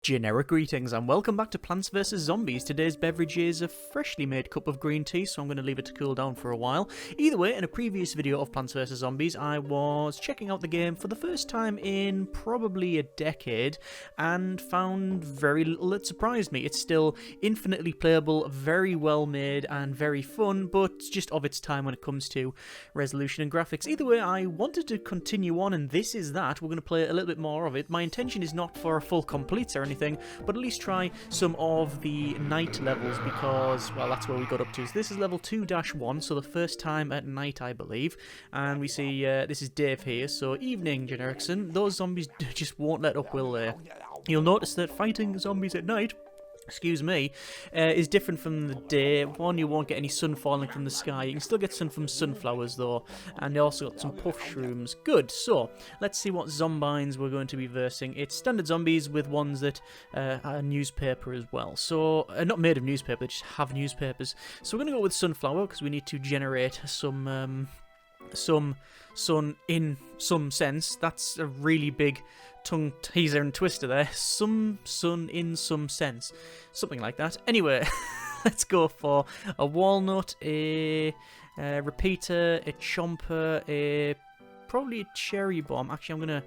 Generic greetings and welcome back to Plants vs Zombies. Today's beverage is a freshly made cup of green tea, so I'm going to leave it to cool down for a while. Either way, in a previous video of Plants vs Zombies, I was checking out the game for the first time in probably a decade and found very little that surprised me. It's still infinitely playable, very well made and very fun, but just of its time when it comes to resolution and graphics. Either way, I wanted to continue on, and this is that. We're going to play a little bit more of it. My intention is not for a full complete or anything, but at least try some of the night levels because, well, that's where we got up to. So this is level 2-1, so the first time at night, I believe. And we see, this is Dave here, so evening, Genericson. Those zombies just won't let up, will they? You'll notice that fighting zombies at night, excuse me, is different from the day. One, you won't get any sun falling from the sky. You can still get sun from sunflowers though, and they also got some puff shrooms. Good, so let's see what zombines we're going to be versing. It's standard zombies with ones that are newspaper as well. So, not made of newspaper, they just have newspapers. So we're going to go with sunflower because we need to generate some sun in some sense. That's a really big tongue teaser and twister there. Some sun in some sense. Something like that. Anyway, let's go for a walnut, a repeater, a chomper, probably a cherry bomb. Actually, I'm going to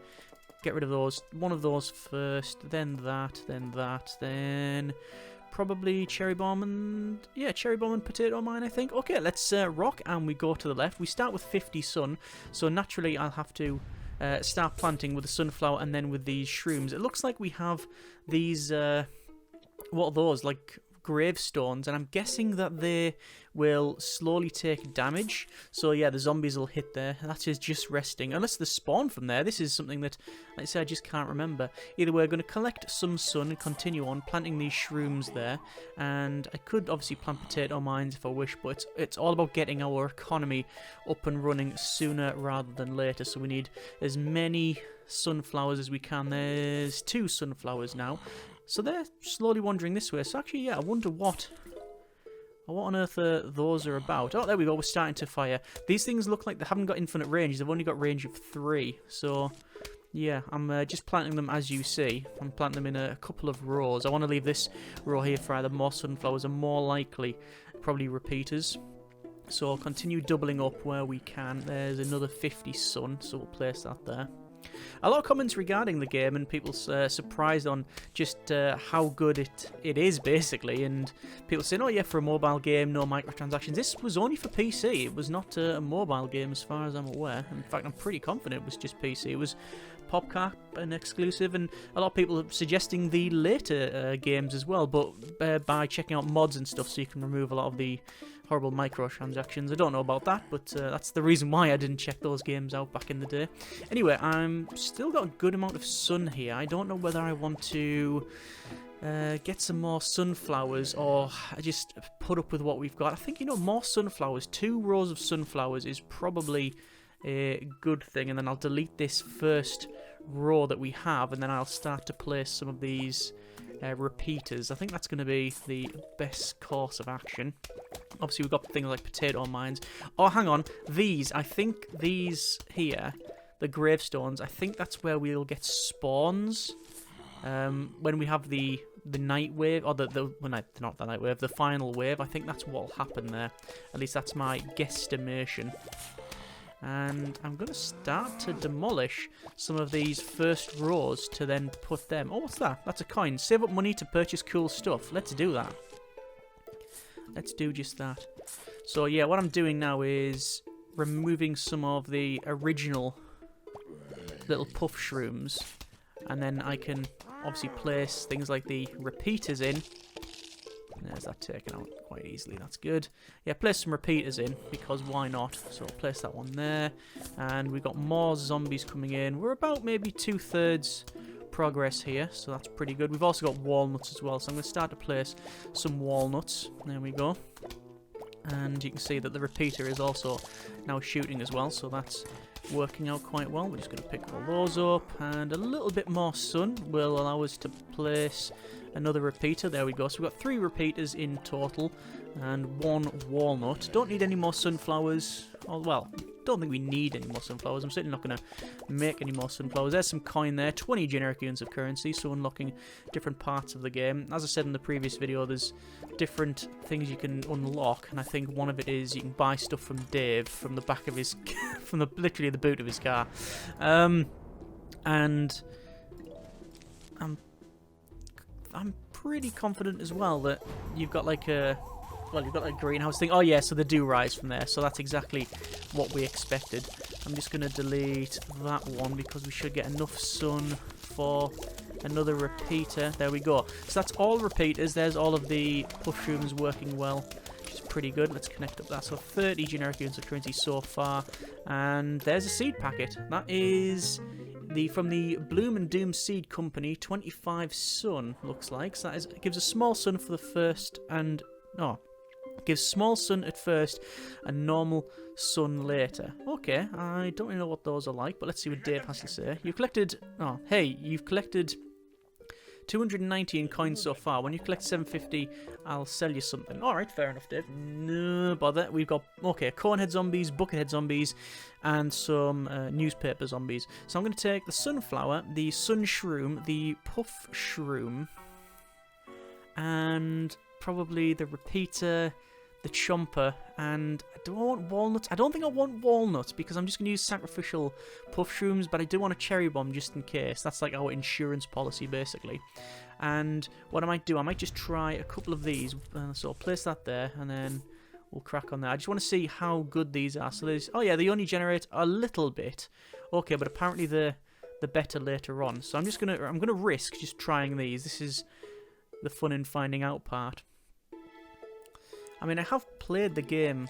get rid of those. One of those first, then that, then probably cherry bomb and, yeah, cherry bomb and potato mine, I think. Okay, let's rock, and we go to the left. We start with 50 sun, so naturally I'll have to start planting with the sunflower and then with these shrooms. It looks like we have these, what are those, like gravestones, and I'm guessing that they will slowly take damage. So yeah, the zombies will hit there. That is just resting, unless they spawn from there. This is something that, like I said, I just can't remember. Either way, we're going to collect some sun and continue on planting these shrooms there. And I could obviously plant potato mines if I wish, but it's all about getting our economy up and running sooner rather than later. So we need as many sunflowers as we can. There's 2 sunflowers now. So they're slowly wandering this way. So actually, yeah, I wonder what on earth those are about. Oh, there we go. We're starting to fire. These things look like they haven't got infinite range. They've only got range of 3. So, yeah, I'm just planting them as you see. I'm planting them in a couple of rows. I want to leave this row here for either more sunflowers and more likely probably repeaters. So I'll continue doubling up where we can. There's another 50 sun, so we'll place that there. A lot of comments regarding the game and people surprised on just how good it is, basically, and people saying, oh yeah, for a mobile game, no microtransactions. This was only for PC. It was not a mobile game as far as I'm aware. In fact, I'm pretty confident it was just PC. It was PopCap and exclusive, and a lot of people are suggesting the later games as well, but by checking out mods and stuff so you can remove a lot of the horrible microtransactions. I don't know about that, but that's the reason why I didn't check those games out back in the day. Anyway, I'm still got a good amount of sun here. I don't know whether I want to get some more sunflowers or just put up with what we've got. I think, you know, more sunflowers, 2 rows of sunflowers is probably a good thing, and then I'll delete this first row that we have, and then I'll start to place some of these repeaters. I think that's going to be the best course of action. Obviously, we've got things like potato mines. Oh, hang on. I think these here, the gravestones, I think that's where we'll get spawns. When we have the night wave, or not the night wave, the final wave, I think that's what will happen there. At least that's my guesstimation. And I'm going to start to demolish some of these first rows to then put them... Oh, what's that? That's a coin. Save up money to purchase cool stuff. Let's do that. Let's do just that. So, yeah, what I'm doing now is removing some of the original little puff shrooms. And then I can obviously place things like the repeaters in. There's that taken out quite easily. That's good. Yeah, place some repeaters in, because why not? So I'll place that one there. And we've got more zombies coming in. We're about maybe 2/3 progress here, so that's pretty good. We've also got walnuts as well, so I'm going to start to place some walnuts. There we go. And you can see that the repeater is also now shooting as well, so that's working out quite well. We're just going to pick all those up, and a little bit more sun will allow us to place another repeater. There we go. So we've got 3 repeaters in total and 1 walnut. Don't need any more sunflowers. Oh, well, don't think we need any more sunflowers. I'm certainly not going to make any more sunflowers. There's some coin there, 20 generic units of currency, so unlocking different parts of the game. As I said in the previous video, there's different things you can unlock, and I think one of it is you can buy stuff from Dave from the back of his, from literally the boot of his car, and I'm pretty confident as well that you've got like a. Well, you've got like a greenhouse thing. Oh, yeah, so they do rise from there. So that's exactly what we expected. I'm just going to delete that one because we should get enough sun for another repeater. There we go. So that's all repeaters. There's all of the mushrooms working well, which is pretty good. Let's connect up that. So 30 generic units of currency so far. And there's a seed packet. That is from the Bloom and Doom Seed Company. 25 sun, looks like. So that is, it gives a small sun for the first and... Oh. Gives small sun at first and normal sun later. Okay, I don't really know what those are like, but let's see what Dave has to say. You've collected... Oh, hey, you've collected 290 in coins so far. When you collect 750, I'll sell you something. Alright, fair enough, Dave. No bother. We've got, okay, conehead zombies, buckethead zombies, and some newspaper zombies. So I'm going to take the sunflower, the sunshroom, the puff shroom, and probably the repeater, the chomper, and do I want walnuts? I don't think I want walnuts because I'm just going to use sacrificial puff shrooms, but I do want a cherry bomb just in case. That's like our insurance policy, basically. And what I might do, I might just try a couple of these. So I'll place that there, and then we'll crack on there. I just want to see how good these are. So there's, oh yeah, they only generate a little bit. Okay, but apparently they're better later on. So I'm gonna risk just trying these. This is the fun in finding out part. I mean, I have played the game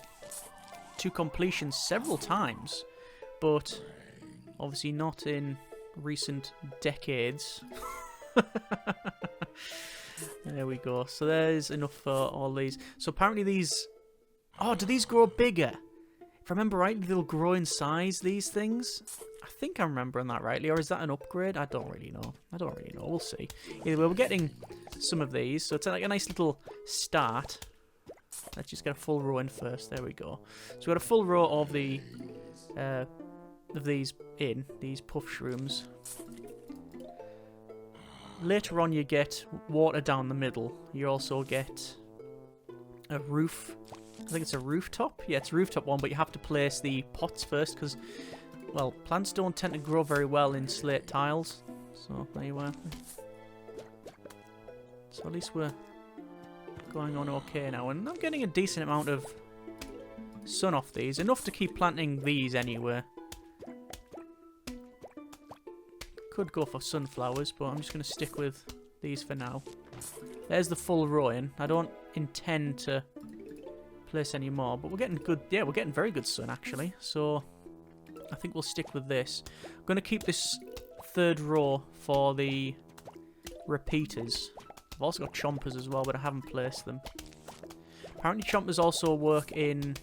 to completion several times, but obviously not in recent decades. There we go. So there's enough for all these. So apparently these... Oh, do these grow bigger? If I remember rightly, they'll grow in size, these things. I think I'm remembering that rightly, or is that an upgrade? I don't really know. We'll see. Either way, we're getting some of these, so it's like a nice little start. Let's just get a full row in first. There we go. So we've got a full row of the these puff shrooms. Later on, you get water down the middle. You also get a roof. I think it's a rooftop. Yeah, it's a rooftop one, but you have to place the pots first because, well, plants don't tend to grow very well in slate tiles. So there you are. So at least we're going on okay now, and I'm getting a decent amount of sun off these, enough to keep planting these anyway. Could go for sunflowers, but I'm just going to stick with these for now. There's the full row in. I don't intend to place any more, but we're getting good. Yeah, we're getting very good sun actually, so I think we'll stick with this. I'm going to keep this third row for the repeaters. I've also got chompers as well, but I haven't placed them. Apparently chompers also work in...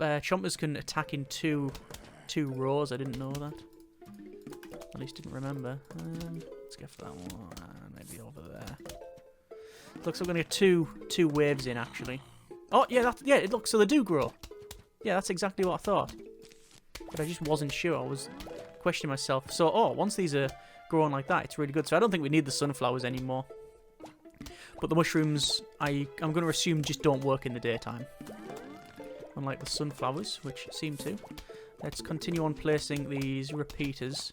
chompers can attack in two rows. I didn't know that. At least didn't remember. Let's get for that one. Maybe over there. Looks like we're going to get two waves in, actually. Oh, yeah, it looks so they do grow. Yeah, that's exactly what I thought. But I just wasn't sure. I was questioning myself. So, once these are growing like that, it's really good. So I don't think we need the sunflowers anymore. But the mushrooms, I'm going to assume just don't work in the daytime. Unlike the sunflowers, which seem to. Let's continue on placing these repeaters.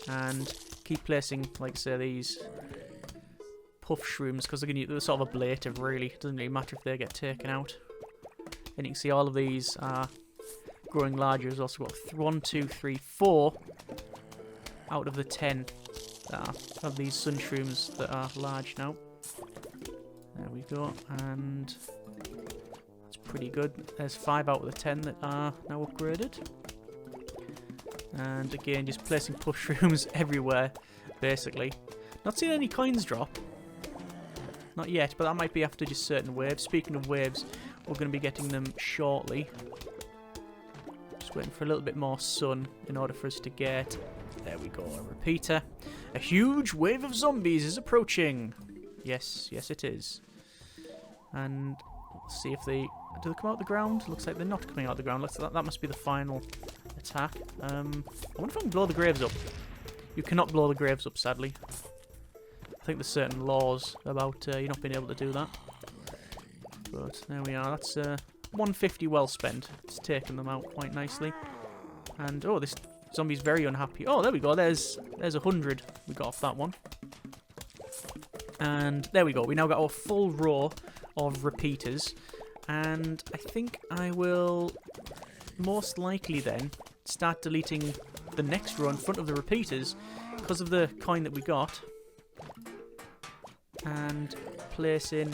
And keep placing, like say, these puff shrooms, because they're sort of ablative, really. It doesn't really matter if they get taken out. And you can see all of these are growing larger. There's also got 1, 2, 3, 4 out of the 10 of these Sunshrooms that are large now. There we go, and that's pretty good. There's 5 out of the 10 that are now upgraded. And again, just placing puff shrooms everywhere, basically. Not seeing any coins drop. Not yet, but that might be after just certain waves. Speaking of waves, we're going to be getting them shortly. Just waiting for a little bit more sun in order for us to get... There we go, a repeater. A huge wave of zombies is approaching. Yes, yes it is. And let's see if the Do they come out the ground? Looks like they're not coming out the ground. That must be the final attack. I wonder if I can blow the graves up. You cannot blow the graves up, sadly. I think there's certain laws about you not being able to do that. But there we are. That's 150 well spent. It's taken them out quite nicely. And oh, this zombie's very unhappy. Oh, there we go. There's 100 we got off that one. And there we go. We now got our full row of repeaters. And I think I will most likely then start deleting the next row in front of the repeaters because of the coin that we got. And place in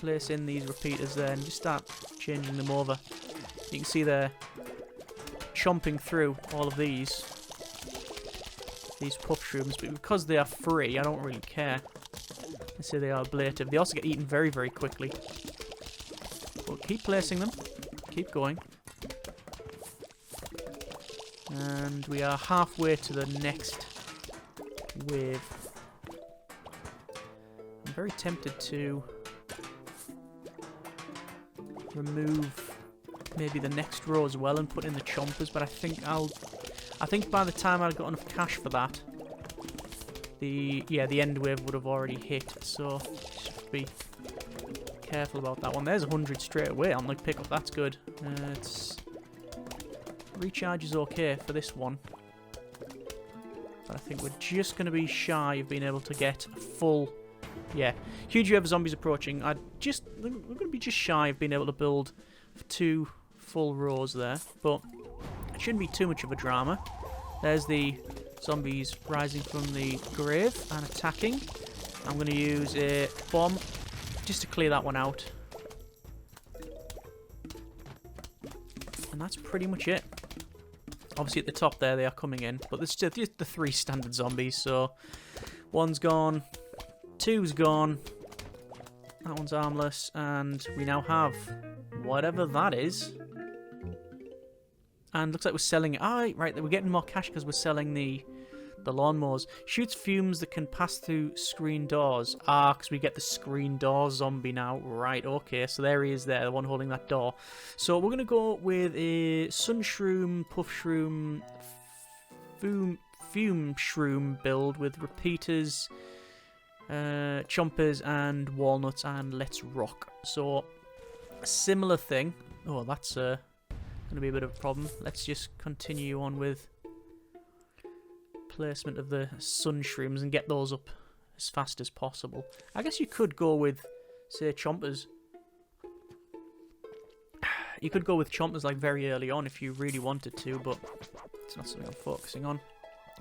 these repeaters there and just start changing them over. You can see they're chomping through all of these puff shrooms, but because they are free, I don't really care. I say they are ablative. They also get eaten very, very quickly. But keep placing them. Keep going. And we are halfway to the next wave. I'm very tempted to remove maybe the next row as well and put in the chompers, but I think by the time I've got enough cash for that, the end wave would have already hit, so just be careful about that one. There's 100 straight away on the pickup. That's good. It's recharge is okay for this one, but I think we're just going to be shy of being able to get a full. Yeah, huge wave of zombies approaching. We're going to be just shy of being able to build 2 full rows there, but it shouldn't be too much of a drama. There's the zombies rising from the grave and attacking. I'm going to use a bomb just to clear that one out. And that's pretty much it. Obviously at the top there they are coming in, but there's just the 3 standard zombies, so 1's gone, 2's gone, that one's armless, and we now have whatever that is. And looks like we're selling it. Ah, right, we're getting more cash because we're selling the lawnmowers. Shoots fumes that can pass through screen doors. Ah, because we get the screen door zombie now. Right, okay, so there he is there, the one holding that door. So we're going to go with a Sunshroom, Puff Shroom, Fume Shroom build with repeaters, chompers, and walnuts, and let's rock. So, a similar thing. Oh, that's going to be a bit of a problem. Let's just continue on with placement of the Sunshrooms and get those up as fast as possible. I guess you could go with, say, chompers. You could go with chompers like very early on if you really wanted to, but it's not something I'm focusing on.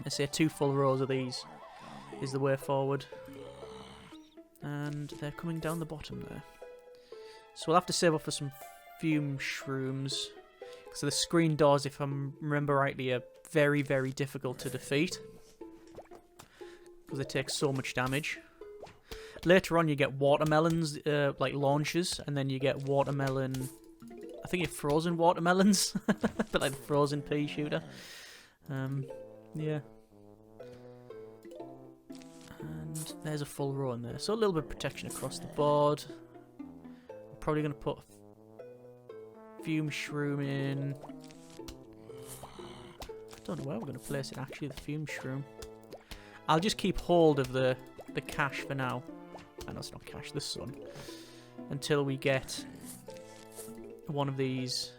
I say 2 full rows of these is the way forward. And they're coming down the bottom there. So we'll have to save up for some fume shrooms. So the screen doors, if I remember rightly, are very, very difficult to defeat because they take so much damage. Later on you get watermelons, like launches, and then you get watermelon, I think you have frozen watermelons, a bit like the frozen pea shooter. Yeah. And there's a full row in there, so a little bit of protection across the board. I'm probably going to put fume shroom in. I don't know where we're going to place it actually, the fume shroom. I'll just keep hold of the cash for now. I know it's not cash, the sun. Until we get one of these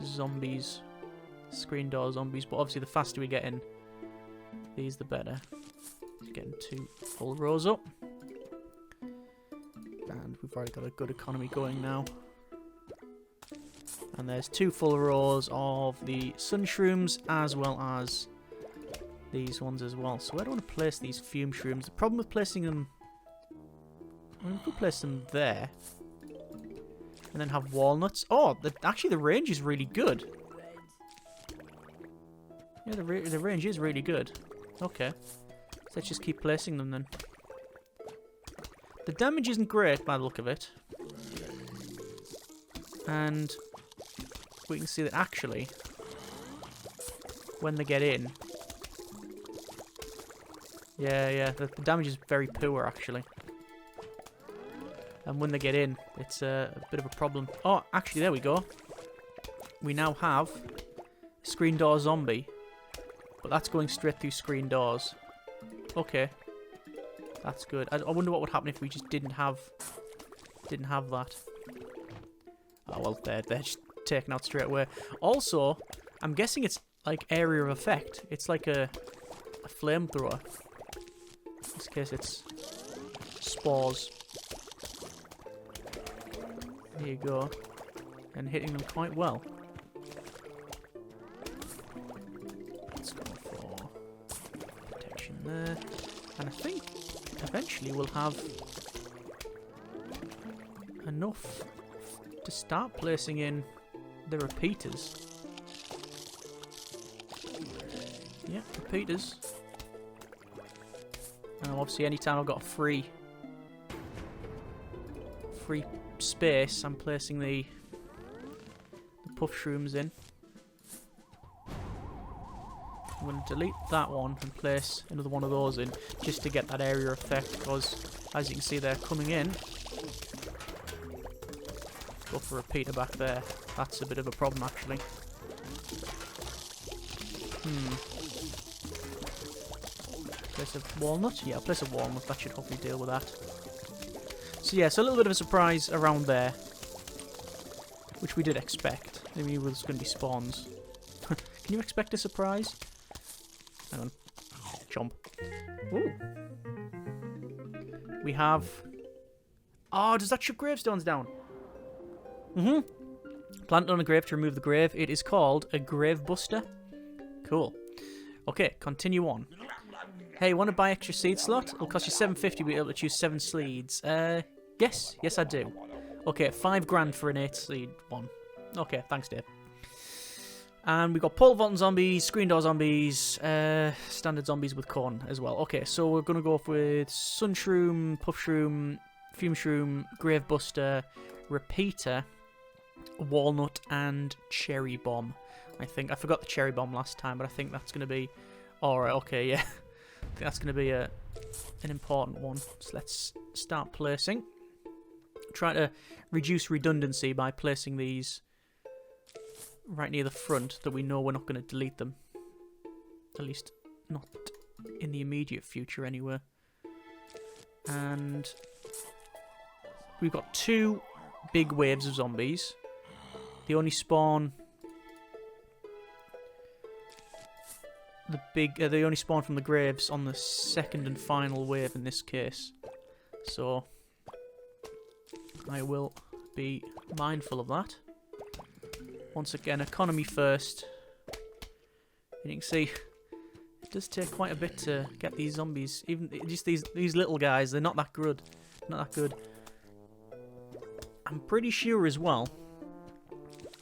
zombies, screen door zombies. But obviously the faster we get in these, the better. Getting 2 full rows up. And we've already got a good economy going now. And there's 2 full rows of the Sunshrooms as well as these ones as well. So where do I want to place these fume shrooms? The problem with placing them, I mean, we could place them there and then have walnuts. Oh, actually the range is really good. Yeah, the range is really good. Okay, so let's just keep placing them then. The damage isn't great by the look of it, and we can see that actually when they get in, the damage is very poor actually. And when they get in, it's a bit of a problem. Oh, actually, there we go. We now have a screen door zombie. But that's going straight through screen doors. Okay. That's good. I wonder what would happen if we just didn't have that. Oh, well, they're just taken out straight away. Also, I'm guessing it's like area of effect. It's like a flamethrower. In this case, it's spores. There you go. And hitting them quite well. Let's go for protection there. And I think eventually we'll have enough to start placing in the repeaters. Yeah, repeaters. And obviously anytime I've got a free space, I'm placing the puff shrooms in. I'm going to delete that one and place another one of those in just to get that area effect, because as you can see they're coming in. Go for a repeater back there. That's a bit of a problem actually. Place a walnut? Yeah, place a walnut. That should hopefully deal with that. So yeah, so a little bit of a surprise around there, which we did expect. I mean, it was going to be spawns. Can you expect a surprise? Hang on. Chomp. Ooh. We have... Oh, does that shut gravestones down? Plant on a grave to remove the grave. It is called a grave buster. Cool. Okay, continue on. Hey, want to buy extra seed slot? It'll cost you $7.50 to be able to choose 7 seeds. Yes. Yes, I do. Okay, $5 for an 8 seed one. Okay, thanks, Dave. And we've got pole vaulting zombies, screen door zombies, standard zombies with corn as well. Okay, so we're going to go off with Sunshroom, Puff Shroom, Fume Shroom, Grave Buster, Repeater, Walnut, and Cherry Bomb. I think. I forgot the Cherry Bomb last time, but I think that's going to be... Alright, okay, yeah. I think that's going to be an important one. So let's start placing. Try to reduce redundancy by placing these right near the front, that we know we're not going to delete them. At least not in the immediate future anyway. And we've got 2 big waves of zombies. They only spawn... they only spawn from the graves on the second and final wave in this case. So I will be mindful of that. Once again, economy first. And you can see it does take quite a bit to get these zombies. Even just these little guys, they're not that good. Not that good. I'm pretty sure as well,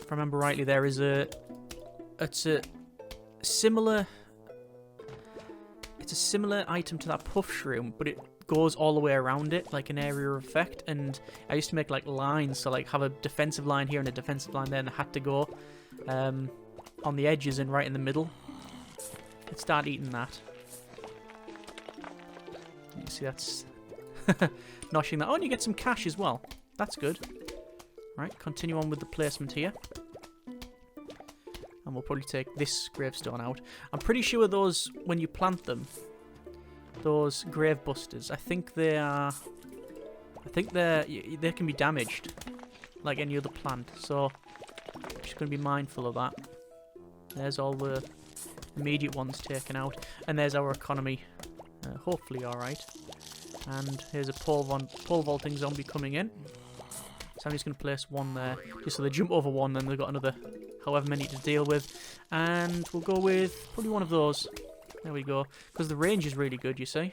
if I remember rightly, there is it's a similar item to that puff shroom, but it goes all the way around it, like an area of effect. And I used to make like lines, so like have a defensive line here and a defensive line there, and I had to go on the edges and right in the middle. Let's start eating that. You see that's noshing that. Oh, and you get some cash as well. That's good. Right, continue on with the placement here. And we'll probably take this gravestone out. I'm pretty sure those, when you plant them, those grave busters, I think they can be damaged, like any other plant. So I'm just going to be mindful of that. There's all the immediate ones taken out, and there's our economy. Hopefully, all right. And here's a pole vaulting zombie coming in. So I'm just going to place one there, just so they jump over one, then they've got another however many to deal with. And we'll go with probably one of those. There we go. Because the range is really good, you see.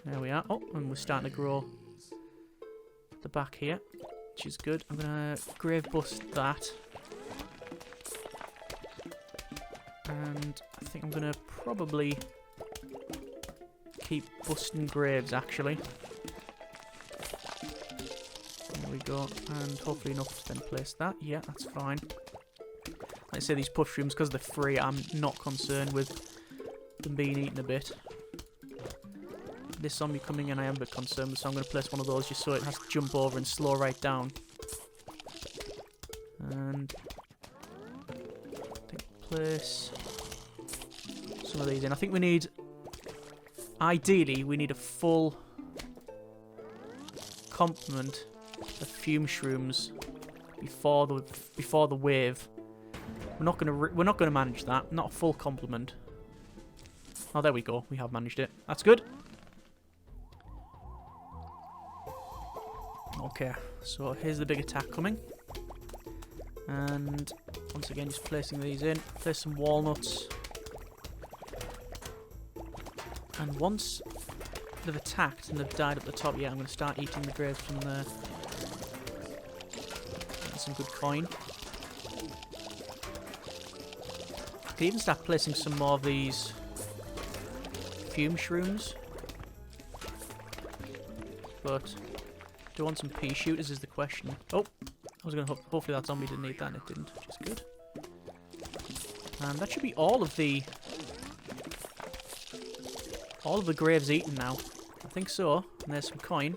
There we are. Oh, and we're starting to grow the back here, which is good. I'm going to grave bust that. And I think I'm going to probably keep busting graves, actually. There we go, and hopefully enough to then place that. Yeah, that's fine. Like I say, these puff shrooms, because they're free, I'm not concerned with them being eaten a bit. this zombie coming in I am a bit concerned with, so I'm going to place one of those just so it has to jump over and slow right down. And I think place some of these in. I think we need, ideally, we need a full complement of fume shrooms before the wave. We're not gonna manage that. Not a full complement. Oh, there we go. We have managed it. That's good. Okay, so here's the big attack coming. And once again, just placing these in. Place some walnuts. And once they've attacked and they've died at the top, yeah, I'm going to start eating the graves from there. That's some good coin. I could even start placing some more of these fume shrooms. But do I want some pea shooters is the question. Oh, I was going to hopefully that zombie didn't eat that and it didn't, which is good. And that should be all of the graves eaten now. I think so. And there's some coin.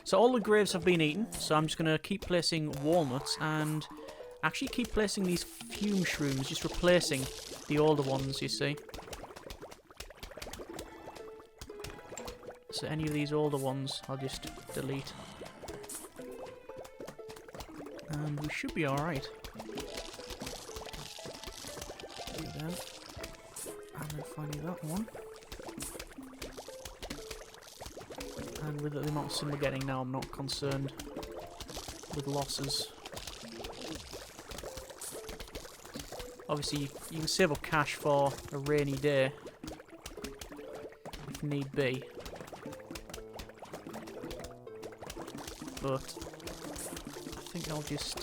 So all the graves have been eaten. So I'm just going to keep placing walnuts and actually keep placing these fume shrooms, just replacing the older ones, you see. So any of these older ones, I'll just delete. And we should be alright. And then finally that one. And with the amount of sun we're getting now, I'm not concerned with losses. Obviously, you can save up cash for a rainy day, if need be. But I think I'll just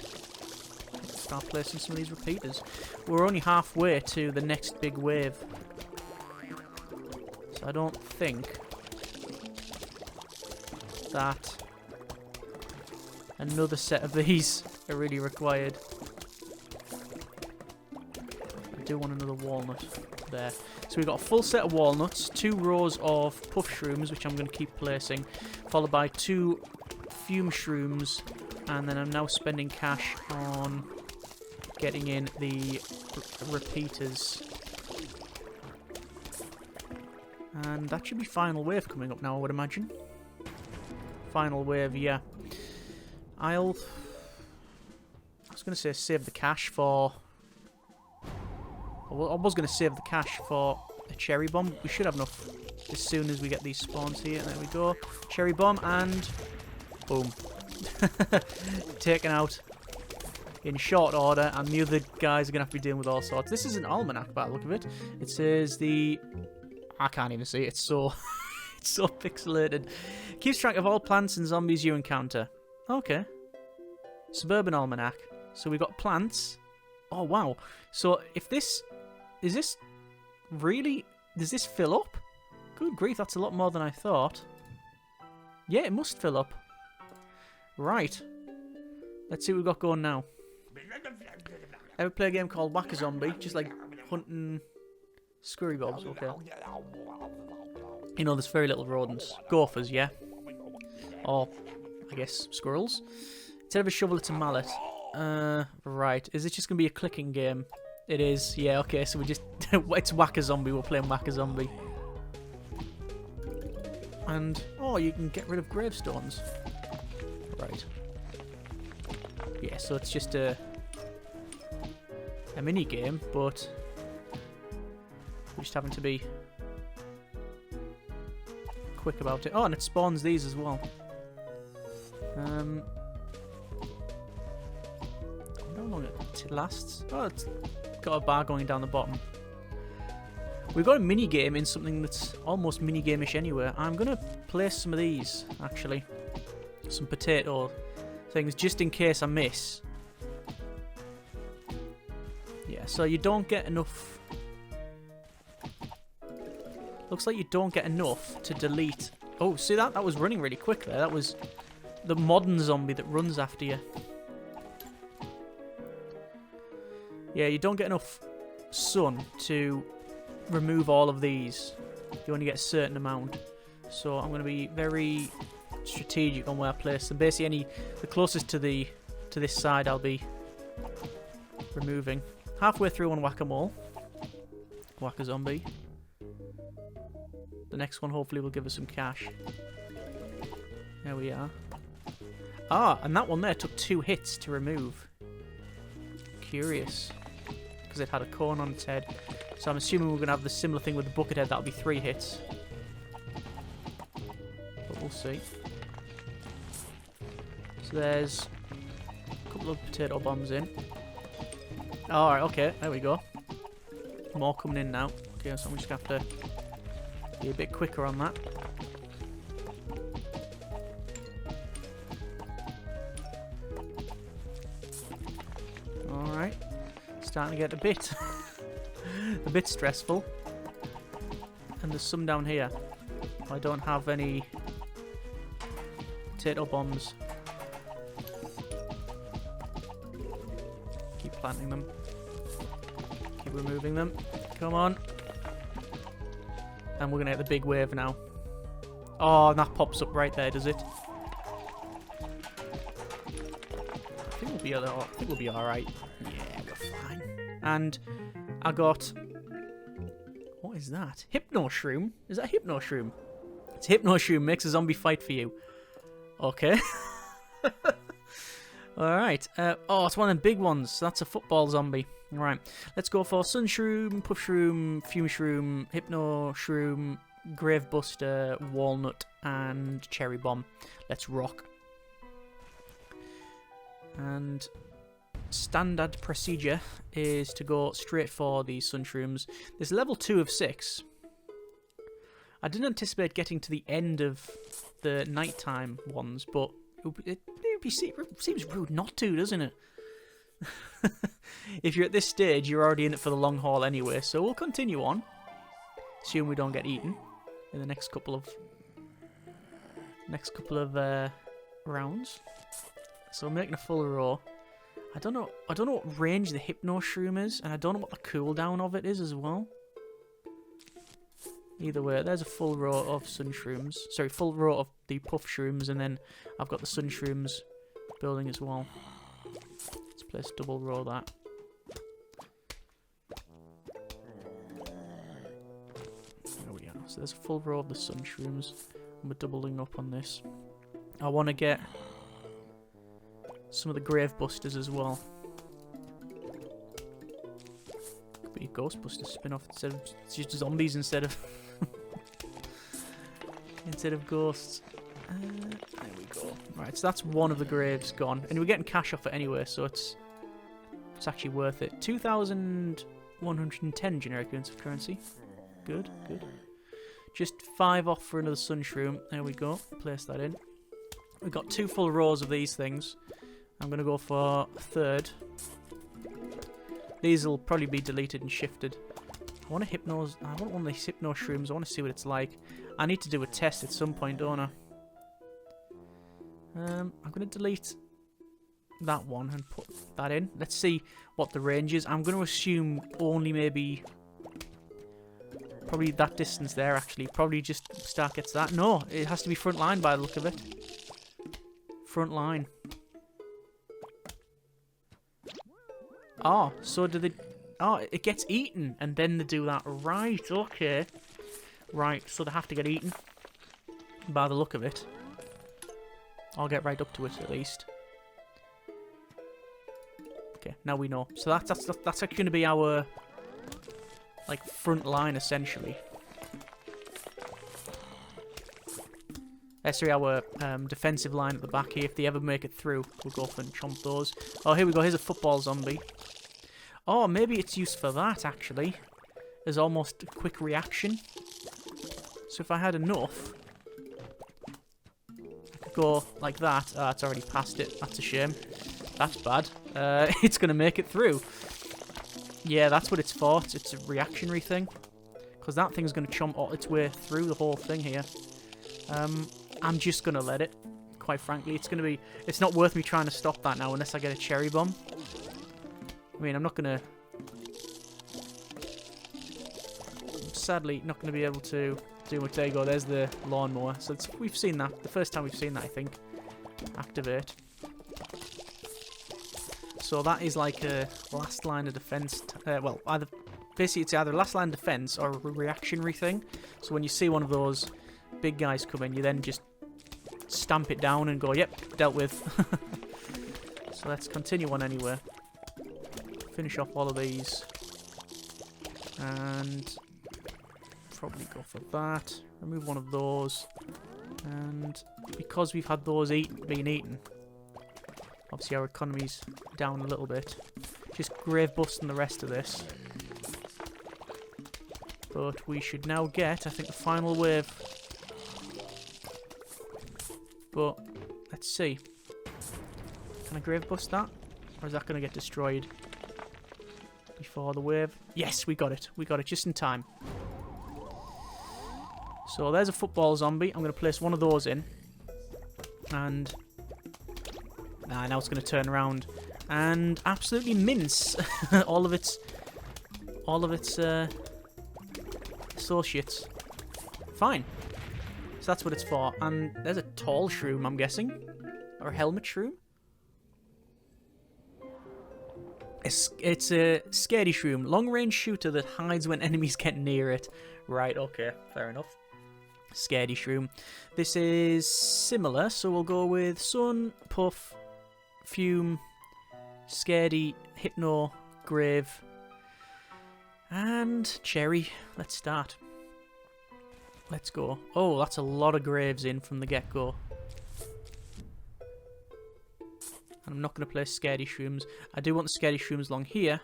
start placing some of these repeaters. We're only halfway to the next big wave. So I don't think that another set of these are really required. I do want another walnut there. So we've got a full set of walnuts, 2 rows of puff shrooms, which I'm going to keep placing, followed by 2 fume shrooms, and then I'm now spending cash on getting in the repeaters. And that should be final wave coming up now, I would imagine. Final wave, yeah. I was going to say save the cash for... I was going to save the cash for a cherry bomb. We should have enough as soon as we get these spawns here. There we go. Cherry bomb and... boom. Taken out in short order, and the other guys are going to have to be dealing with all sorts. This is an almanac by the look of it. It says the... I can't even see it. It's so... it's so pixelated. Keeps track of all plants and zombies you encounter. Okay. Suburban almanac. So we've got plants. Oh, wow. So if this... Is this... Really? Does this fill up? Good grief, that's a lot more than I thought. Yeah, it must fill up. Right. Let's see what we've got going now. Ever play a game called Whack-A-Zombie? Just like hunting scurry bobs, okay. You know, there's very little rodents. Gophers, yeah. Or, I guess, squirrels. Instead of a shovel, it's a mallet. Right. Is it just going to be a clicking game? It is. Yeah, okay, so we just... it's Whack-A-Zombie. We're playing Whack-A-Zombie. And, oh, you can get rid of gravestones. Right. Yeah, so it's just a mini game, but we're just having to be quick about it. Oh, and it spawns these as well. I don't know how long it lasts. Oh, it's got a bar going down the bottom. We've got a mini game in something that's almost mini game-ish anyway. I'm gonna place some of these actually, some potato things, just in case I miss. Yeah, so you don't get enough. Looks like you don't get enough to delete. Oh, see that? That was running really quick there. That was the modern zombie that runs after you. Yeah, you don't get enough sun to remove all of these. You only get a certain amount. So I'm going to be very strategic on where I place them. Basically, the closest to this side I'll be removing. Halfway through on whack-a-mole. Whack-a-zombie. The next one hopefully will give us some cash. There we are. Ah, and that one there took 2 hits to remove. Curious. Because it had a cone on its head. So I'm assuming we're going to have the similar thing with the bucket head. That'll be 3 hits. But we'll see. So there's a couple of potato bombs in. Alright, okay, there we go. More coming in now. Okay, so I'm just going to have to be a bit quicker on that. Alright. Starting to get a bit stressful. And there's some down here. I don't have any potato bombs. Keep planting them. Keep removing them. Come on. And we're going to get the big wave now. Oh, and that pops up right there, does it? I think we'll be alright. Yeah, we're fine. And I got... What is that? Hypno Shroom? Is that a Hypno Shroom? It's a Hypno Shroom. Makes a zombie fight for you. Okay. Alright. Oh, it's one of them big ones. So that's a football zombie. Alright. Let's go for Sunshroom, Puff Shroom, Fume Shroom, Hypno Shroom, Grave Buster, Walnut, and Cherry Bomb. Let's rock. And standard procedure is to go straight for the Sunshrooms. There's level 2 of 6. I didn't anticipate getting to the end of the nighttime ones, but it seems rude not to, doesn't it? If you're at this stage, you're already in it for the long haul anyway, so we'll continue on. Assume we don't get eaten in the next couple of rounds. So we're making a full row. I don't know what range the Hypno Shroom is, and I don't know what the cooldown of it is as well. Either way, there's a full row of Sunshrooms. Sorry, full row of the Puff Shrooms, and then I've got the Sunshrooms building as well. Let's place double row that. There we are. So there's a full row of the Sunshrooms, and we're doubling up on this. I want to get some of the Grave Busters as well. Could be a Ghostbusters spin-off instead of it's just zombies instead of ghosts. There we go. Right, so that's one of the graves gone, and we're getting cash off it anyway, so it's actually worth it. 2,110 generic units of currency. Good, good. Just 5 off for another Sunshroom. There we go. Place that in. We've got 2 full rows of these things. I'm going to go for a third. These will probably be deleted and shifted. I want one of these Hypno Shrooms. I want to see what it's like. I need to do a test at some point, don't I? I'm going to delete that one and put that in. Let's see what the range is. I'm going to assume only probably that distance there, actually. Probably just Stark gets that. No, it has to be front line by the look of it. Front line. Oh, so do they... Oh, it gets eaten, and then they do that. Right, okay. Right, so they have to get eaten. By the look of it. I'll get right up to it, at least. Okay, now we know. So that's actually going to be our... like, front line, essentially. Sorry, our defensive line at the back here. If they ever make it through, we'll go off and chomp those. Oh, here we go. Here's a football zombie. Oh, maybe it's used for that, actually. As almost a quick reaction. So if I had enough, I could go like that. Ah, it's already past it. That's a shame. That's bad. It's going to make it through. Yeah, that's what it's for. It's a reactionary thing. Because that thing's going to chomp its way through the whole thing here. I'm just going to let it. Quite frankly, it's not worth me trying to stop that now unless I get a cherry bomb. I mean, I'm not going to sadly not going to be able to do much. There you go, there's the lawnmower. So we've seen that. The first time we've seen that, I think. Activate. So that is like a last line of defense. Well, basically it's either last line of defense or a reactionary thing. So when you see one of those big guys come in, you then just stamp it down and go, yep, dealt with. So let's continue on anyway. Finish off all of these. And probably go for that. Remove one of those. And because we've had those being eaten, obviously our economy's down a little bit. Just grave busting the rest of this. But we should now get, I think, the final wave. But let's see. Can I grave bust that? Or is that going to get destroyed before the wave? Yes, we got it. We got it just in time. So there's a football zombie. I'm going to place one of those in. And now it's going to turn around and absolutely mince all of its associates. Fine. So that's what it's for. And there's a tall shroom, I'm guessing, or a helmet shroom. It's a Scaredy Shroom, long-range shooter that hides when enemies get near it. Right, okay, fair enough. Scaredy Shroom. This is similar, so we'll go with Sun, Puff, Fume, Scaredy, Hypno, Grave, and Cherry. Let's start. Let's go. Oh, that's a lot of Graves in from the get-go. And I'm not going to place Scaredy Shrooms. I do want the Scaredy Shrooms along here.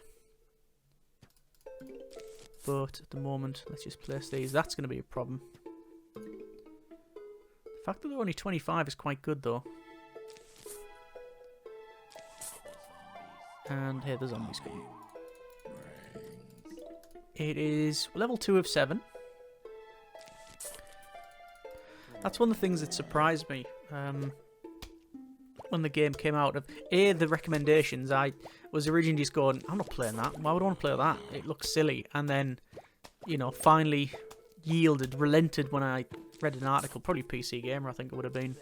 But at the moment, let's just place these. That's going to be a problem. The fact that they're only 25 is quite good, though. And here the zombies come. It is level 2 of 7. That's one of the things that surprised me when the game came out. Of the recommendations, I was originally just going, I'm not playing that. Why would I want to play that? It looks silly. And then, you know, finally relented when I read an article, probably PC Gamer, I think it would have been.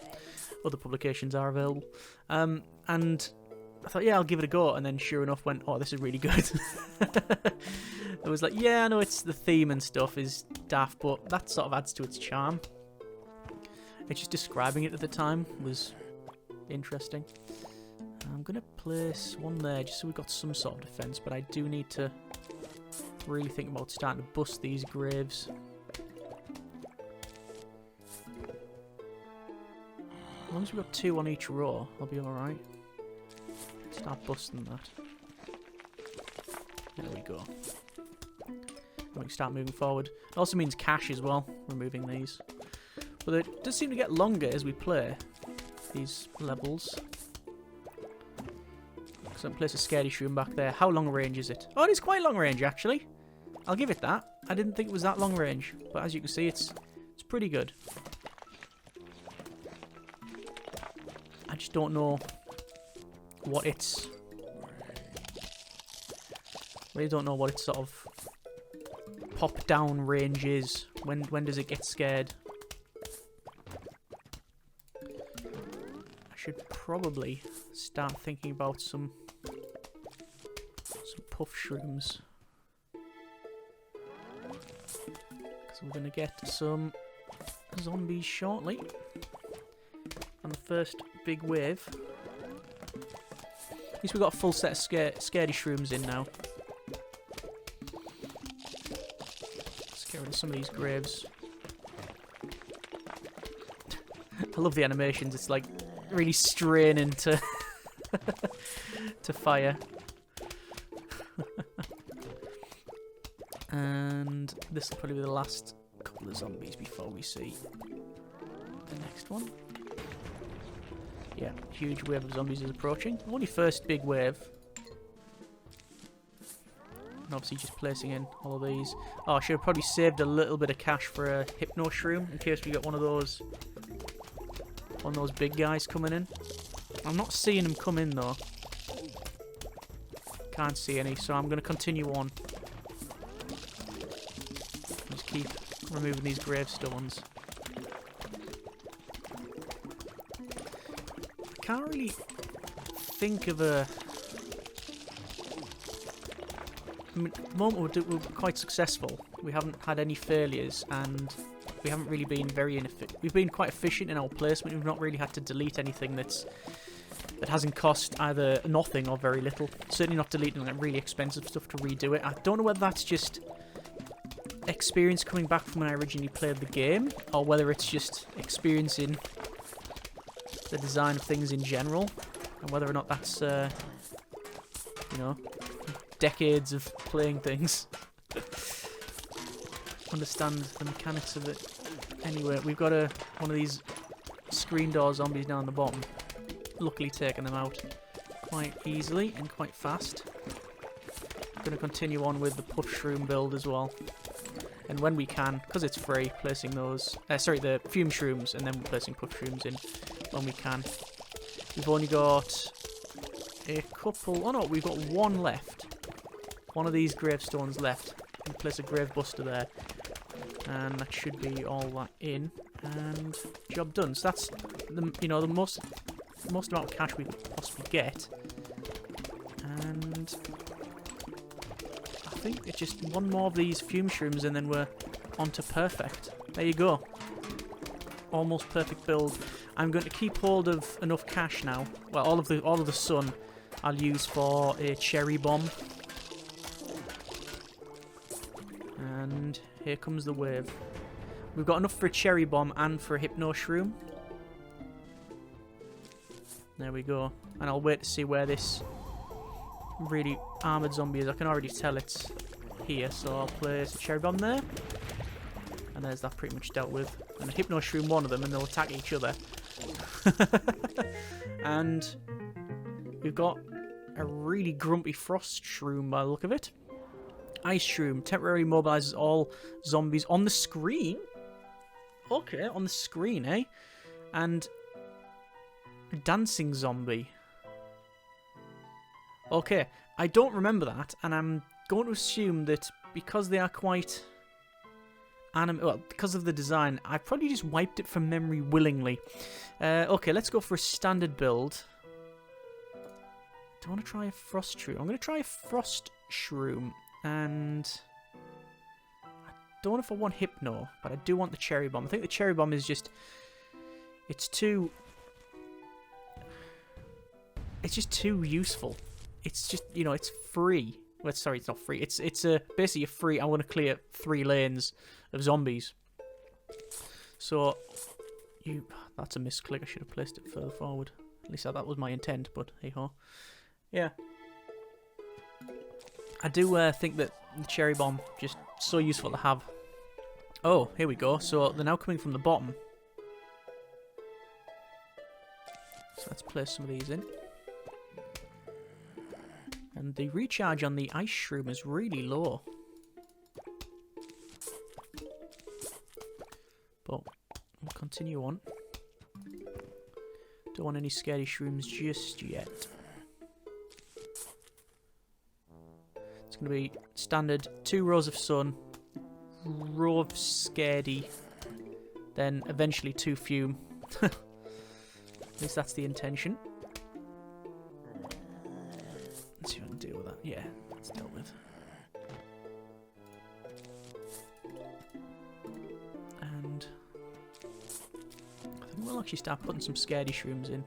Other publications are available. And I thought, yeah, I'll give it a go. And then sure enough went, oh, this is really good. It was like, yeah, I know it's the theme and stuff is daft, but that sort of adds to its charm. It's just describing it at the time was interesting. I'm going to place one there just so we've got some sort of defense, but I do need to really think about starting to bust these graves. As long as we've got 2 on each row, I'll be alright. Start busting that. There we go. And we can start moving forward. It also means cash as well, removing these. But it does seem to get longer as we play these levels. So I'm place a Scaredy Shroom back there. How long range is it? Oh, it is quite long range, actually. I'll give it that. I didn't think it was that long range. But as you can see, it's pretty good. I just don't know what its... really don't know what its sort of pop-down range is. When does it get scared? I should probably start thinking about some puff shrooms. Because we're going to get some zombies shortly. And the first big wave. At least we've got a full set of Scaredy Shrooms in now. Let's get rid of some of these graves. I love the animations. It's like really straining to to fire. And this will probably be the last couple of zombies before we see the next one. Yeah, huge wave of zombies is approaching. Only first big wave. And obviously just placing in all of these. Oh, I should have probably saved a little bit of cash for a Hypno Shroom in case we got one of those big guys coming in. I'm not seeing them come in though. Can't see any, so I'm going to continue on. Just keep removing these gravestones. I can't really think of a... I mean, at the moment we're quite successful. We haven't had any failures, and we haven't really been very inefficient. We've been quite efficient in our placement. We've not really had to delete anything that hasn't cost either nothing or very little. Certainly not deleting like really expensive stuff to redo it. I don't know whether that's just experience coming back from when I originally played the game, or whether it's just experiencing the design of things in general, and whether or not that's, you know, decades of playing things. Understand the mechanics of it. Anyway, we've got one of these screen door zombies down the bottom. Luckily taking them out quite easily and quite fast. I'm going to continue on with the push shroom build as well. And when we can, because it's free, placing those... the fume shrooms, and then placing push shrooms in when we can. We've only got a couple... Oh no, we've got one left. One of these gravestones left. I'm going to place a grave buster there. And that should be all that in. And job done. So that's the most amount of cash we could possibly get. And I think it's just one more of these fume shrooms and then we're on to perfect. There you go. Almost perfect build. I'm going to keep hold of enough cash now. Well, all of the sun I'll use for a cherry bomb. And here comes the wave. We've got enough for a cherry bomb and for a hypno shroom. There we go. And I'll wait to see where this really armoured zombie is. I can already tell it's here, so I'll place a cherry bomb there. And there's that pretty much dealt with. And a hypno shroom one of them, and they'll attack each other. And we've got a really grumpy frost shroom by the look of it. Ice shroom temporarily mobilises all zombies on the screen. Okay, on the screen, eh? And dancing zombie. Okay, I don't remember that, and I'm going to assume that because they are quite because of the design, I probably just wiped it from memory willingly. Okay, let's go for a standard build. Do I want to try a frost shroom? I'm going to try a frost shroom, and I don't know if I want hypno, but I do want the cherry bomb. I think the cherry bomb is just, it's just too useful. It's just, you know, it's free. Well, sorry, it's not free. It's basically a free. I want to clear 3 lanes of zombies. So that's a misclick. I should have placed it further forward. At least that was my intent. But hey ho, yeah. I do think that the cherry bomb just so useful to have. Oh, here we go. So they're now coming from the bottom. So let's place some of these in. And the recharge on the ice shroom is really low. But we'll continue on. Don't want any scary shrooms just yet. It's going to be standard 2 rows of sun, row of scaredy, then eventually 2 fume. At least that's the intention. Let's see if I can deal with that. Yeah, that's dealt with. And I think we'll actually start putting some scaredy shrooms in.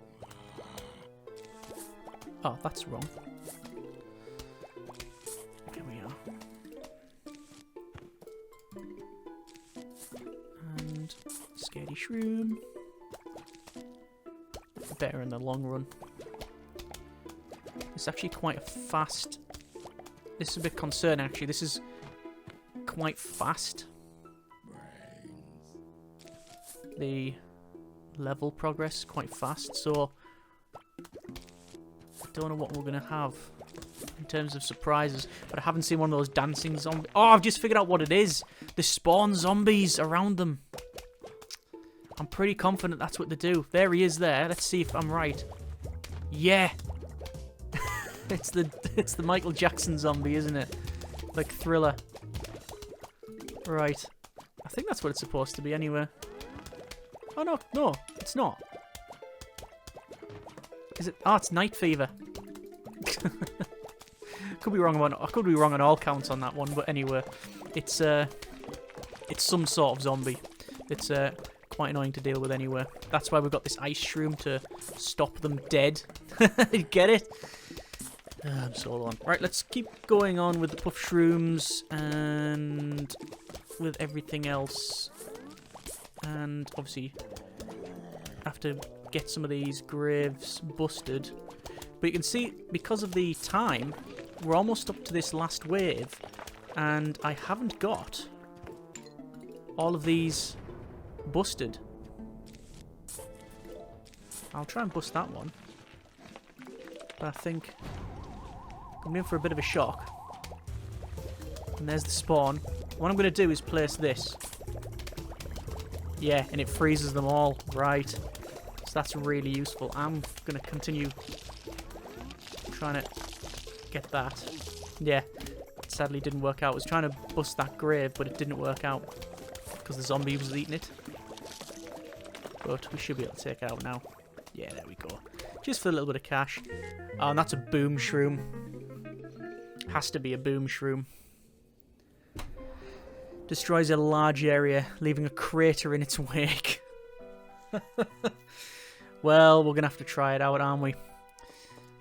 Oh, that's wrong. Here we are. And scaredy shroom. Better in the long run. It's actually quite a fast... This is a bit concerning, actually. This is quite fast. The level progress is quite fast, so... I don't know what we're going to have in terms of surprises, but I haven't seen one of those dancing zombies. Oh, I've just figured out what it is. They spawn zombies around them. I'm pretty confident that's what they do. There he is there. Let's see if I'm right. Yeah! It's the Michael Jackson zombie, isn't it? Like Thriller. Right. think that's what it's supposed to be anyway. Oh, no. No, it's not. Is it? Oh, it's night fever. Could be wrong on. I could be wrong on all counts on that one, but anyway, it's some sort of zombie. It's quite annoying to deal with anyway. That's why we've got this ice shroom to stop them dead. Get it? I'm so on. Right, let's keep going on with the puff shrooms and with everything else. And obviously, have to get some of these graves busted. But you can see, because of the time, we're almost up to this last wave, and I haven't got all of these busted. I'll try and bust that one. But I think I'm in for a bit of a shock. And there's the spawn. What I'm going to do is place this. Yeah, and it freezes them all. Right. So that's really useful. I'm going to continue trying to get that. Yeah, it sadly didn't work out. I was trying to bust that grave, but it didn't work out because the zombie was eating it. But we should be able to take it out now. Yeah, there we go. Just for a little bit of cash. Oh, and that's a boom shroom. Has to be a boom shroom. Destroys a large area, leaving a crater in its wake. Well, we're going to have to try it out, aren't we?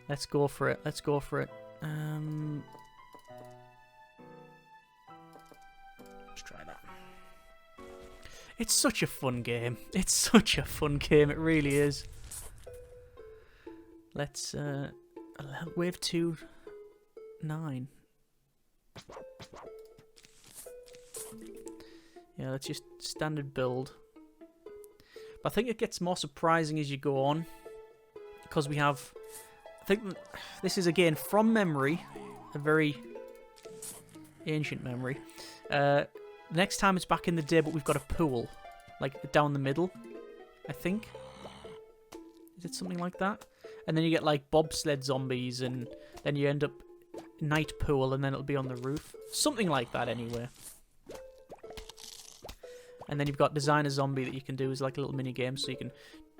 Let's go for it. Let's go for it. Let's try that. It's such a fun game. It's such a fun game. It really is. Let's wave 2, 9. Yeah, let's just standard build. But I think it gets more surprising as you go on, because we have. I think this is again from memory, a very ancient memory. Next time it's back in the day, but we've got a pool, like down the middle. I think. Is it something like that? And then you get like bobsled zombies, and then you end up night pool, and then it'll be on the roof. Something like that, anyway. And then you've got design a zombie that you can do as like a little mini game, so you can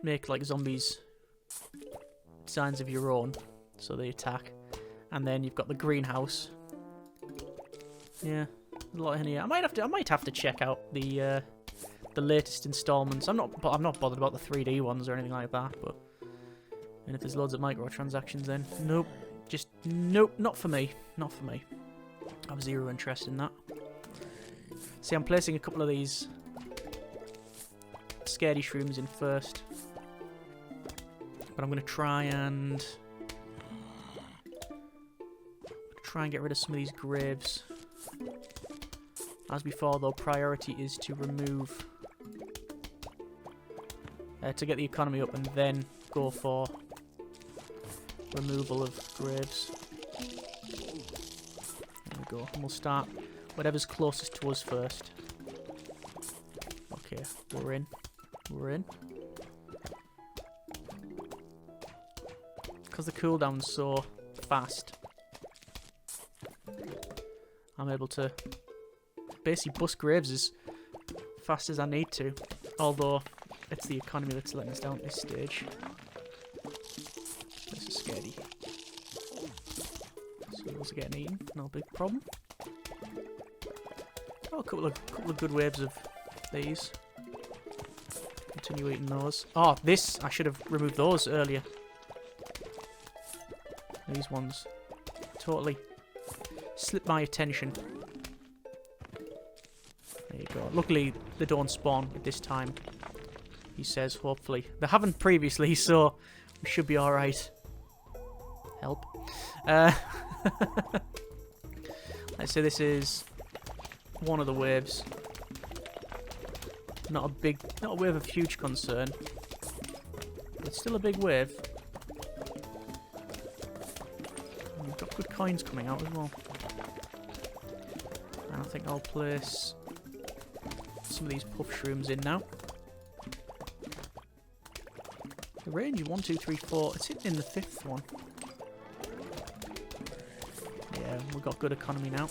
make like zombies designs of your own, so they attack. And then you've got the greenhouse. Yeah, a lot in here. I might have to check out the latest installments. I'm not bothered about the 3D ones or anything like that, but. And if there's loads of microtransactions, then nope, just nope, not for me, not for me. I have zero interest in that. See, I'm placing a couple of these Scaredy Shrooms in first, but I'm going to try and get rid of some of these graves. As before, though, priority is to remove, to get the economy up, and then go for removal of graves. There we go. And we'll start whatever's closest to us first. Okay, we're in. We're in. Because the cooldown's so fast, I'm able to basically bust graves as fast as I need to. Although, it's the economy that's letting us down at this stage. This is scary. So those are getting eaten, no big problem. Oh, a couple of good waves of these. Continue eating those. Oh, this! I should have removed those earlier. These ones. Totally slipped my attention. There you go. Luckily, they don't spawn at this time. He says, hopefully. They haven't previously, so we should be alright. Help. Let's say this is one of the waves. Not a wave of huge concern. But it's still a big wave. And we've got good coins coming out as well. And I think I'll place some of these puff shrooms in now. The range of 1, 2, 3, 4. It's hitting in the 5th one. Yeah, we've got good economy now.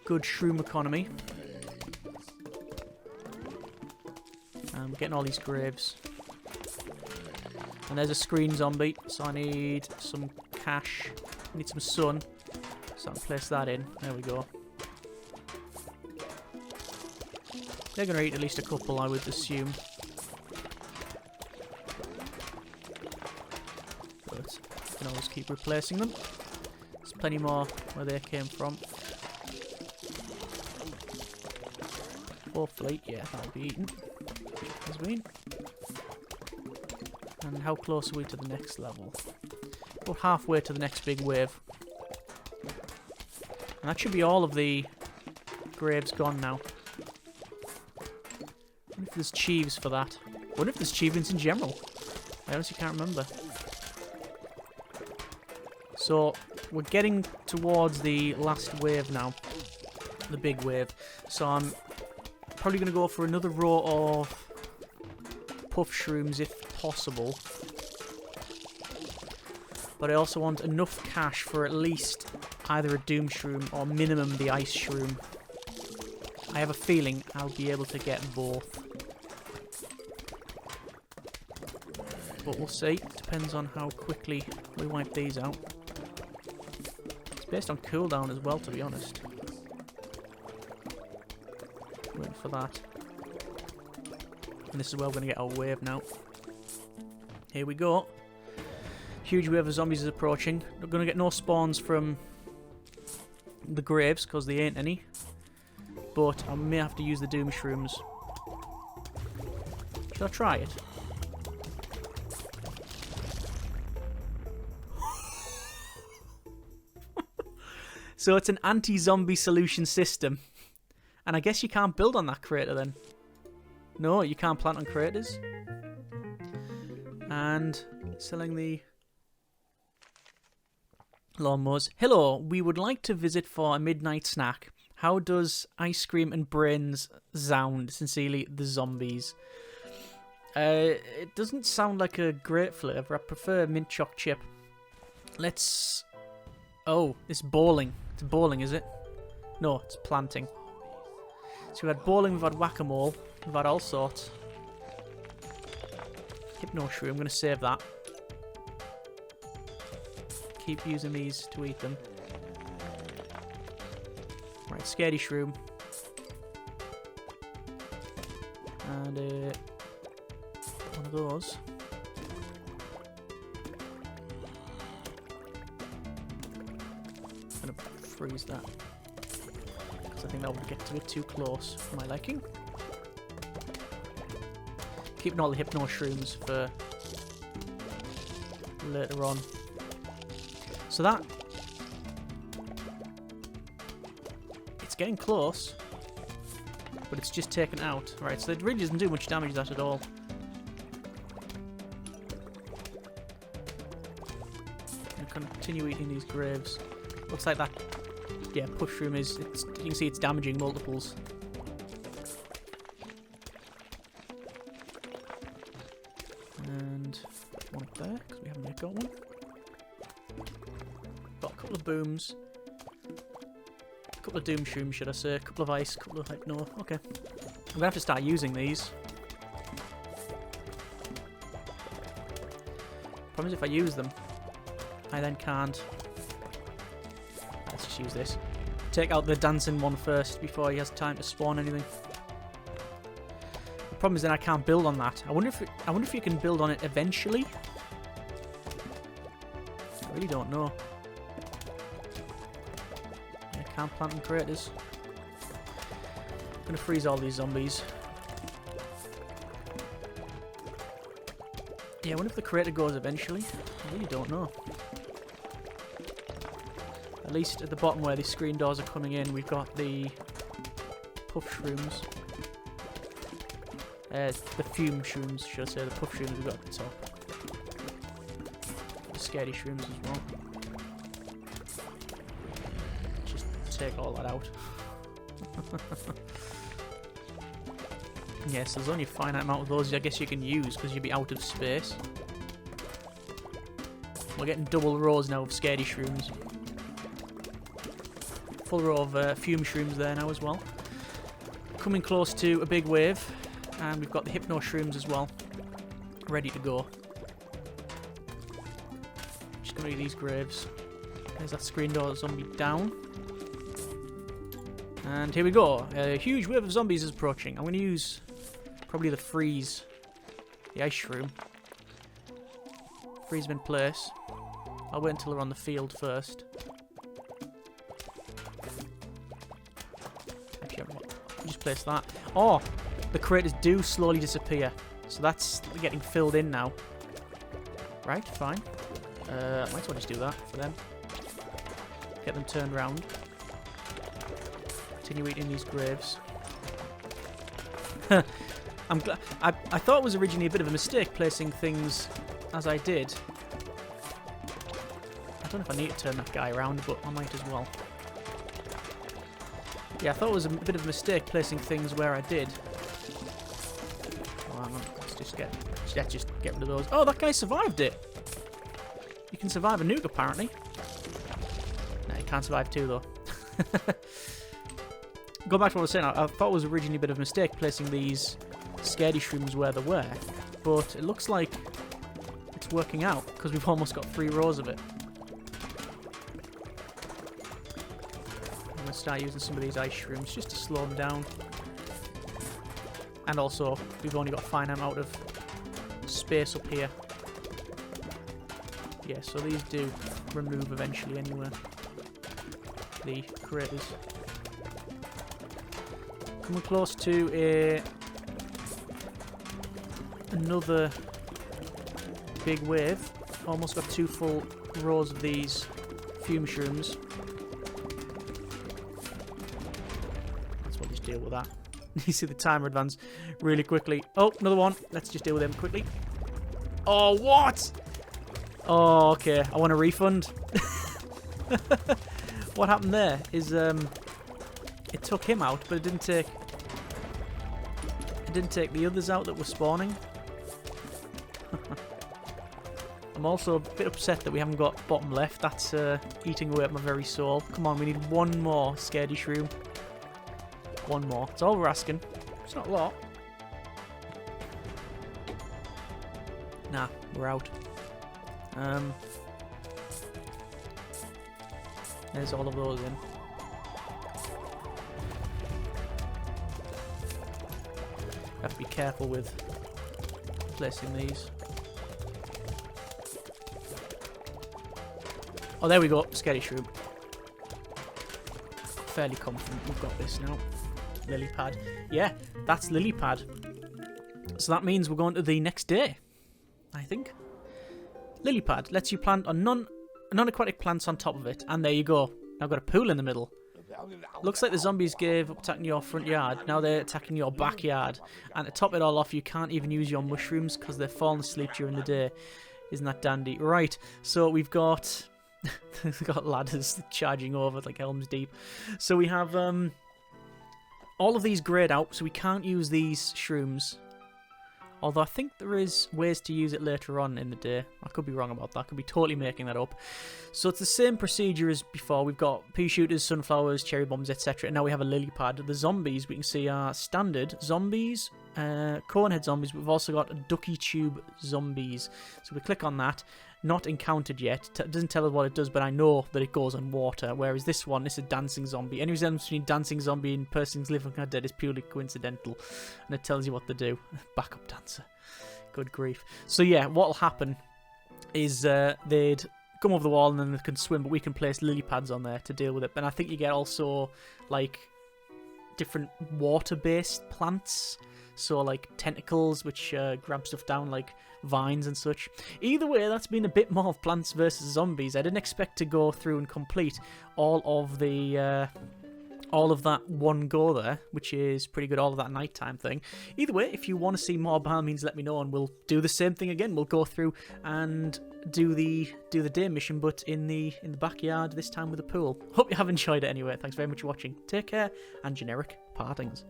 Good shroom economy. Getting all these graves. And there's a screen zombie, so I need some cash. I need some sun, so I can place that in. There we go. They're going to eat at least a couple, I would assume. But I can always keep replacing them. There's plenty more where they came from. Hopefully, yeah, that'll be eaten. Has been. And how close are we to the next level? About halfway to the next big wave. And that should be all of the graves gone now. I wonder if there's Chieves for that. I wonder if there's achievements in general. I honestly can't remember. So, we're getting towards the last wave now. The big wave. So I'm probably going to go for another row of puff shrooms if possible. But I also want enough cash for at least either a doom shroom or minimum the ice shroom. I have a feeling I'll be able to get both. But we'll see. Depends on how quickly we wipe these out. It's based on cooldown as well, to be honest. Waiting for that. And this is where we're going to get our wave now. Here we go. Huge wave of zombies is approaching. We're going to get no spawns from the graves, because there ain't any. But I may have to use the doom shrooms. Should I try it? So it's an anti-zombie solution system. And I guess you can't build on that crater then. No, you can't plant on craters. And selling the lawnmowers. Hello, we would like to visit for a midnight snack. How does ice cream and brains sound? Sincerely, the zombies. It doesn't sound like a great flavour. I prefer mint choc chip. Let's... Oh, it's bowling. It's bowling, is it? No, it's planting. So we've had bowling, we've had whack-a-mole, we've had all sorts. Hypno shroom, I'm going to save that. Keep using these to eat them. Right, Scaredy Shroom. And one of those. I'm going to freeze that. Because I think that would get a bit too close for my liking. Keeping all the Hypno Shrooms for later on. So that... It's getting close. But it's just taken out. Right, so it really doesn't do much damage that at all. And continue eating these graves. Looks like that... Yeah, push room is... you can see it's damaging multiples. And one up there, because we haven't yet got one. Got a couple of booms. A couple of doom shrooms, should I say. A couple of ice, a couple of hypno. Okay. I'm going to have to start using these. Problem is if I use them, I then can't... Let's just use this. Take out the dancing one first before he has time to spawn anything. The problem is then I can't build on that. I wonder if you can build on it eventually. I really don't know. I can't plant in craters. I'm gonna freeze all these zombies. Yeah, I wonder if the crater goes eventually. I really don't know. At least at the bottom where the screen doors are coming in, we've got the puff shrooms. The fume shrooms, should I say. The puff shrooms we've got at the top. The Scaredy Shrooms as well. Just take all that out. Yes, there's only a finite amount of those I guess you can use because you'll be out of space. We're getting double rows now of Scaredy Shrooms. Full row of fume shrooms there now as well. Coming close to a big wave. And we've got the Hypno Shrooms as well, ready to go. Just gonna do these graves. There's that screen door zombie down. And here we go. A huge wave of zombies is approaching. I'm gonna use probably the freeze. The ice shroom. Freeze them in place. I'll wait until they're on the field first. Actually, I'll just place that. Oh! The craters do slowly disappear. So that's getting filled in now. Right, fine. I might as well just do that for them. Get them turned round. Continue eating these graves. I'm glad. I thought it was originally a bit of a mistake placing things as I did. I don't know if I need to turn that guy around, but I might as well. Yeah, I thought it was a bit of a mistake placing things where I did. Oh, hang on. Let's just get rid of those. Oh, that guy survived it. You can survive a nuke, apparently. No, you can't survive two, though. Go back to what I was saying. I thought it was originally a bit of a mistake placing these Scaredy Shrooms where they were, but it looks like it's working out because we've almost got 3 rows of it. I'm going to start using some of these ice shrooms just to slow them down. And also, we've only got a finite amount of space up here. Yeah, so these do remove eventually anyway. The craters. Coming close to another big wave. Almost got 2 full rows of these fume shrooms. Let's well just deal with that. You see the timer advance really quickly. Oh, another one. Let's just deal with him quickly. Oh, what? Oh, okay. I want a refund. What happened there is it took him out, but it didn't take the others out that were spawning. I'm also a bit upset that we haven't got bottom left. That's eating away at my very soul. Come on, we need one more Scaredy Shroom. One more. That's all we're asking. It's not a lot. Nah, we're out. There's all of those in. Have to be careful with placing these. Oh, there we go. Scaredy Shroom. Fairly confident we've got this now. Lily pad. Yeah, that's lily pad. So that means we're going to the next day, I think. Lily pad lets you plant a non-aquatic plants on top of it, and there you go. Now I've got a pool in the middle. Looks like the zombies gave up attacking your front yard. Now they're attacking your backyard. And to top it all off, you can't even use your mushrooms because they're falling asleep during the day. Isn't that dandy? Right, so we've got we've got ladders charging over like Helm's Deep. So we have all of these grayed out, so we can't use these shrooms. Although I think there is ways to use it later on in the day. I could be wrong about that. I could be totally making that up. So it's the same procedure as before. We've got pea shooters, sunflowers, cherry bombs, etc. And now we have a lily pad. The zombies, we can see, are standard zombies, conehead zombies. We've also got ducky tube zombies. So we click on that. Not encountered yet. It doesn't tell us what it does, but I know that it goes on water. Whereas this one, this is a dancing zombie. Any resemblance between dancing zombie and person's living or dead is purely coincidental. And it tells you what to do. Backup dancer. Good grief. So yeah, what'll happen is they'd come over the wall and then they can swim, but we can place lily pads on there to deal with it. And I think you get also like different water-based plants. So like tentacles, which grab stuff down like vines and such. Either way, that's been a bit more of Plants vs Zombies. I didn't expect to go through and complete all of that one go there, which is pretty good. All of that nighttime thing. Either way, if you want to see more, by all means, let me know, and we'll do the same thing again. We'll go through and do the day mission, but in the backyard this time with a pool. Hope you have enjoyed it anyway. Thanks very much for watching. Take care and generic partings.